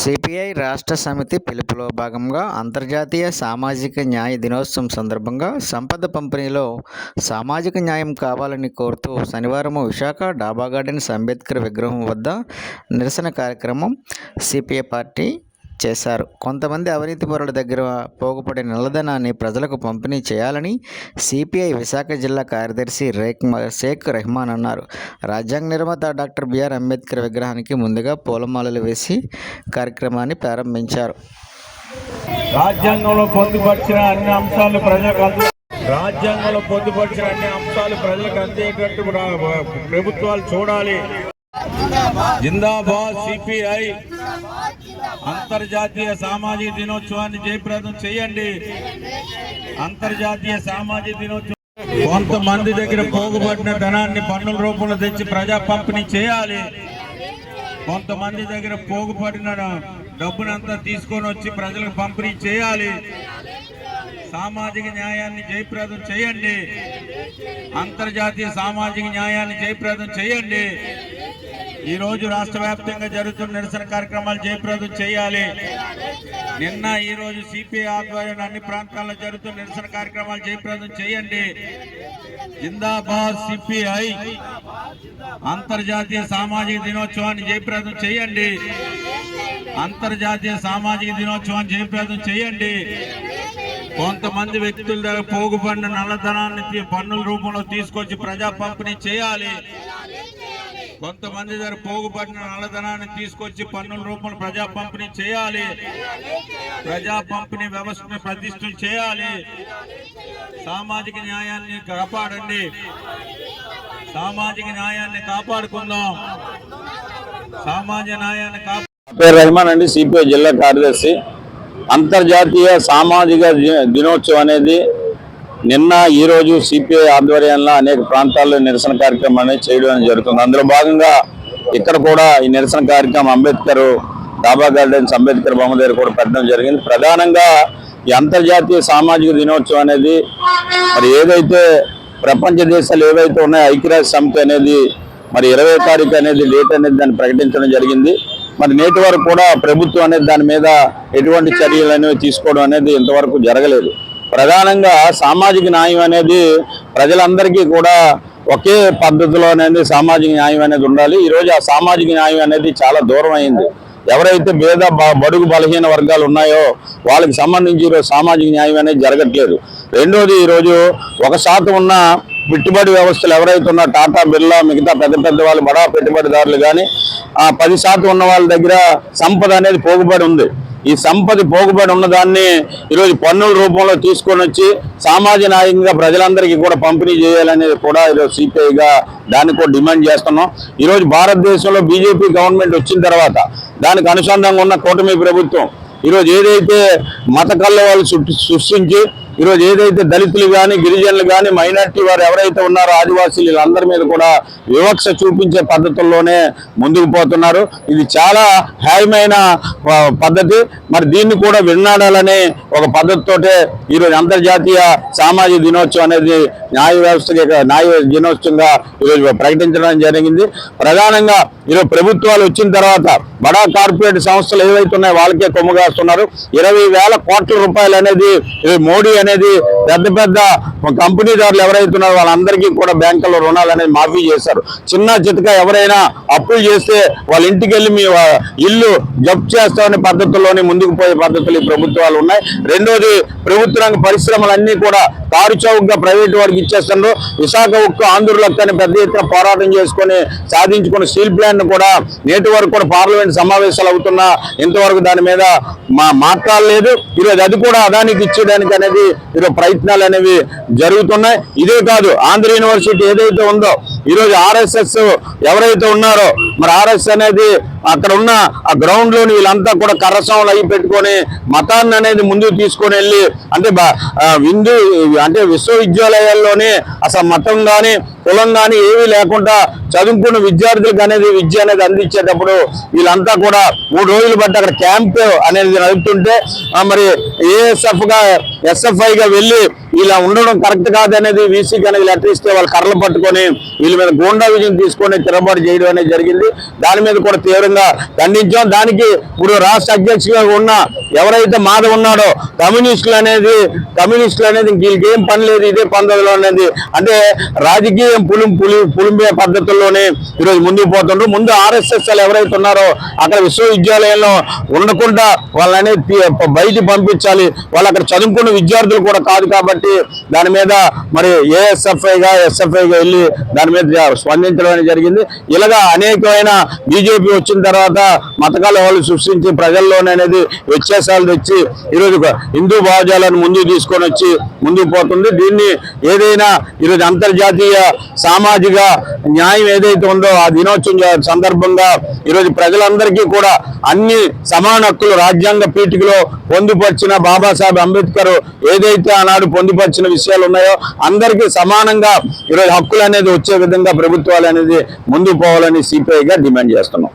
CPI రాష్ట్ర సమితి పిలుపులో భాగంగా అంతర్జాతీయ సామాజిక న్యాయ దినోత్సవం సందర్భంగా సంపద పంపిణీలో సామాజిక న్యాయం కావాలని కోరుతూ శనివారం విశాఖ డాబా గార్డెన్స్ అంబేద్కర్ విగ్రహం వద్ద నిరసన కార్యక్రమం సిపిఐ పార్టీ చేశారు. కొంతమంది అవినీతి పరుల దగ్గర పోగుపడే నల్లధనాన్ని ప్రజలకు పంపిణీ చేయాలని సిపిఐ విశాఖ జిల్లా కార్యదర్శి షేక్ రెహమాన్ అన్నారు. రాజ్యాంగ నిర్మాత డాక్టర్ బిఆర్ అంబేద్కర్ విగ్రహానికి ముందుగా పూలమాలలు వేసి కార్యక్రమాన్ని ప్రారంభించారు. రాజ్యాంగంలో పొందుపరిచిన అన్ని అంశాలు ప్రజలకు అందేటట్టు ప్రభుత్వాలు చూడాలి. జిందాబాద్ సిపిఐ. అంతర్జాతీయ సామాజిక దినోత్సవాన్ని జయప్రదం చేయండి. అంతర్జాతీయ సామాజిక దినోత్సవం కొంతమంది దగ్గర పోగుబడిన ధనాన్ని పన్నుల రూపంలో తెచ్చి ప్రజా పంపిణీ చేయాలి. కొంతమంది దగ్గర పోగుబడిన డబ్బునంతా తీసుకొని వచ్చి ప్రజలకు పంపిణీ చేయాలి. సామాజిక న్యాయాన్ని జయప్రదం చేయండి. అంతర్జాతీయ సామాజిక న్యాయాన్ని జయప్రదం చేయండి. ఈ రోజు రాష్ట్ర వ్యాప్తంగా జరుగుతున్న నిరసన కార్యక్రమాలు జయప్రదం చేయాలి. నిన్న ఈ రోజు సిపిఐ ఆధ్వర్యంలో అన్ని ప్రాంతాల్లో జరుగుతున్న నిరసన కార్యక్రమాలు జయప్రదం చేయండి. జిందాబాద్ సిపిఐ. అంతర్జాతీయ సామాజిక దినోత్సవాన్ని జయప్రదం చేయండి. అంతర్జాతీయ సామాజిక దినోత్సవాన్ని జయప్రదం చేయండి. కొంతమంది వ్యక్తుల దగ్గర పోగుబడిన నల్లధనాన్ని పన్నుల రూపంలో తీసుకొచ్చి ప్రజా పంపిణీ చేయాలి. కొంతమంది దగ్గర పోగుబడిన నల్లధనాన్ని తీసుకొచ్చి పన్నుల రూపంలో ప్రజా పంపిణీ చేయాలి. ప్రజా పంపిణీ వ్యవస్థను ప్రతిష్ఠ చేయాలి. సామాజిక న్యాయాన్ని కాపాడండి. సామాజిక న్యాయాన్ని కాపాడుకుందాం. సామాజిక న్యాయాన్ని పేరు రెహమాన్ అండి, సిపిఐ జిల్లా కార్యదర్శి. అంతర్జాతీయ సామాజిక దినోత్సవం అనేది నిన్న ఈరోజు సిపిఐ ఆధ్వర్యంలో అనేక ప్రాంతాల్లో నిరసన కార్యక్రమం అనేది చేయడం జరుగుతుంది. అందులో భాగంగా ఇక్కడ కూడా ఈ నిరసన కార్యక్రమం అంబేద్కర్ డాబా గార్డెన్స్ అంబేద్కర్ బొమ్మ దగ్గర కూడా పెట్టడం జరిగింది. ప్రధానంగా ఈ అంతర్జాతీయ సామాజిక దినోత్సవం అనేది మరి ఏదైతే ప్రపంచ దేశాలు ఏవైతే ఉన్నాయో ఐక్యరాజ్య సమితి అనేది మరి 20వ తారీఖు అనేది డేట్ అనేది దాన్ని ప్రకటించడం జరిగింది. మరి నేటి వరకు కూడా ప్రభుత్వం అనేది దాని మీద ఎటువంటి చర్యలు అనేవి తీసుకోవడం అనేది ఇంతవరకు జరగలేదు. ప్రధానంగా సామాజిక న్యాయం అనేది ప్రజలందరికీ కూడా ఒకే పద్ధతిలో అనేది సామాజిక న్యాయం అనేది ఉండాలి. ఈరోజు ఆ సామాజిక న్యాయం అనేది చాలా దూరం అయింది. ఎవరైతే బడుగు బలహీన వర్గాలు ఉన్నాయో వాళ్ళకి సంబంధించి ఈరోజు సామాజిక న్యాయం అనేది జరగట్లేదు. రెండోది, ఈరోజు 1% ఉన్న పెట్టుబడి వ్యవస్థలు ఎవరైతే ఉన్నా టాటా బిర్లా మిగతా పెద్ద వాళ్ళు బడా పెట్టుబడిదారులు కానీ 10% ఉన్న వాళ్ళ దగ్గర సంపద అనేది పోగుబడి ఉంది. ఈ సంపద పోగుబడి ఉన్నదాన్ని ఈరోజు పన్నుల రూపంలో తీసుకొని వచ్చి సామాజిక న్యాయంగా ప్రజలందరికీ కూడా పంపిణీ చేయాలనేది కూడా ఈరోజు సిపిఐగా దాన్ని కూడా డిమాండ్ చేస్తున్నాం. ఈరోజు భారతదేశంలో బీజేపీ గవర్నమెంట్ వచ్చిన తర్వాత దానికి అనుసంధానంగా ఉన్న కూటమి ప్రభుత్వం ఈరోజు ఏదైతే మత కల్లోలు సృష్టించి ఈరోజు ఏదైతే దళితులు కానీ గిరిజనులు కానీ మైనార్టీ వారు ఎవరైతే ఉన్నారో ఆదివాసీలు వీళ్ళందరి మీద కూడా వివక్ష చూపించే పద్ధతుల్లోనే ముందుకు పోతున్నారు. ఇది చాలా హాయమైన పద్ధతి. మరి దీన్ని కూడా విన్నాడాలనే ఒక పద్ధతితోటే ఈరోజు అంతర్జాతీయ సామాజిక దినోత్సవం అనేది న్యాయ దినోత్సవంగా ఈరోజు ప్రకటించడం జరిగింది. ప్రధానంగా ఈరోజు ప్రభుత్వాలు వచ్చిన తర్వాత బడా కార్పొరేట్ సంస్థలు ఏవైతే ఉన్నాయో వాళ్ళకే కొమ్ముగాస్తున్నారు. 20,000 కోట్ల రూపాయలు అనేది మోడీ అనేది పెద్ద కంపెనీదారులు ఎవరైతే ఉన్నారో వాళ్ళందరికీ కూడా బ్యాంకుల్లో రుణాలు అనేది మాఫీ చేశారు. చిన్న చితక ఎవరైనా అప్పులు చేస్తే వాళ్ళ ఇంటికి వెళ్ళి మీ ఇల్లు జప్తు చేస్తామనే పద్ధతుల్లోనే ముందుకు పోయే పద్ధతులు ఈ ప్రభుత్వాలు ఉన్నాయి. రెండోది, ప్రభుత్వ రంగ పరిశ్రమలన్నీ కూడా కారు చౌకగా ప్రైవేట్ వాడికి ఇచ్చేస్తున్నారు. విశాఖ ఉక్కు ఆంధ్రులక్కని పెద్ద ఎత్తున పోరాటం చేసుకొని సాధించుకున్న స్టీల్ ప్లాంట్ కూడా నేటి వరకు కూడా పార్లమెంట్ సమావేశాలు అవుతున్నా ఇంతవరకు దాని మీద మాట్లాడలేదు. ఈరోజు అది కూడా అదానికి ఇచ్చేయడానికి అనేది ఈరోజు ప్రయత్నాలు అనేవి జరుగుతున్నాయి. ఇదే కాదు, ఆంధ్ర యూనివర్సిటీ ఏదైతే ఉందో ఈరోజు ఆర్ఎస్ఎస్ ఎవరైతే ఉన్నారో మరి ఆర్ఎస్ అనేది అక్కడ ఉన్న ఆ గ్రౌండ్ లోని వీళ్ళంతా కూడా కర్రసంలు అయి పెట్టుకొని మతాన్ని అనేది ముందుకు తీసుకొని వెళ్ళి అంటే విశ్వవిద్యాలయాల్లోనే అసలు మతం కానీ కులం కానీ ఏమీ లేకుండా చదువుకున్న విద్యార్థులకు అనేది విద్య అనేది అందించేటప్పుడు వీళ్ళంతా కూడా 3 రోజులు బట్టి అక్కడ క్యాంప్ అనేది నడుపుతుంటే మరి ఎస్ఎఫ్ఐ గా వెళ్ళి ఇలా ఉండడం కరెక్ట్ కాదనేది వీసీకి అనేది లెటర్ ఇస్తే వాళ్ళు కర్రలు పట్టుకొని వీళ్ళ మీద గూండా విజయం తీసుకొని తిరగబాటు చేయడం అనేది జరిగింది. దాని మీద కూడా తీవ్రంగా ఖండించాం. దానికి ఇప్పుడు రాష్ట్ర అధ్యక్షులుగా ఉన్న ఎవరైతే మాధవ్ ఉన్నాడో కమ్యూనిస్టులు అనేది వీళ్ళకి ఏం పని లేదు, ఇదే పద్ధతిలో అనేది అంటే రాజకీయం పులింపే పద్ధతుల్లోనే ఈరోజు ముందుకు పోతుండ్రు. ముందు ఆర్ఎస్ఎస్ ఎవరైతే ఉన్నారో అక్కడ విశ్వవిద్యాలయంలో ఉండకుండా వాళ్ళని బయట పంపించాలి. వాళ్ళు అక్కడ చదువుకున్న విద్యార్థులు కూడా కాదు కాబట్టి దాని మీద మరి ఎస్ఎఫ్ఐగా వెళ్ళి దాని మీద స్పందించడం అనేది జరిగింది. ఇలాగా అనేకమైన బీజేపీ వచ్చిన తర్వాత మతకాల వాళ్ళు సృష్టించి ప్రజల్లోనే అనేది వ్యత్యాసాలు తెచ్చి ఈరోజు హిందూ భావజాలను ముందుకు తీసుకొని వచ్చి ముందుకు పోతుంది. దీన్ని ఏదైనా ఈరోజు అంతర్జాతీయ సామాజిక న్యాయం ఏదైతే ఉందో ఆ దినోత్సవం సందర్భంగా ఈరోజు ప్రజలందరికీ కూడా అన్ని సమాన హక్కులు రాజ్యాంగ పీఠికలో పొందుపరిచిన బాబాసాహెబ్ అంబేద్కర్ ఏదైతే ఆనాడు పొందుపరిచిన విషయాలు ఉన్నాయో అందరికీ సమానంగా ఈరోజు హక్కులు అనేది వచ్చే విధంగా ప్రభుత్వాలు అనేది ముందుకు పోవాలని సిపిఐగా డిమాండ్ చేస్తున్నాం.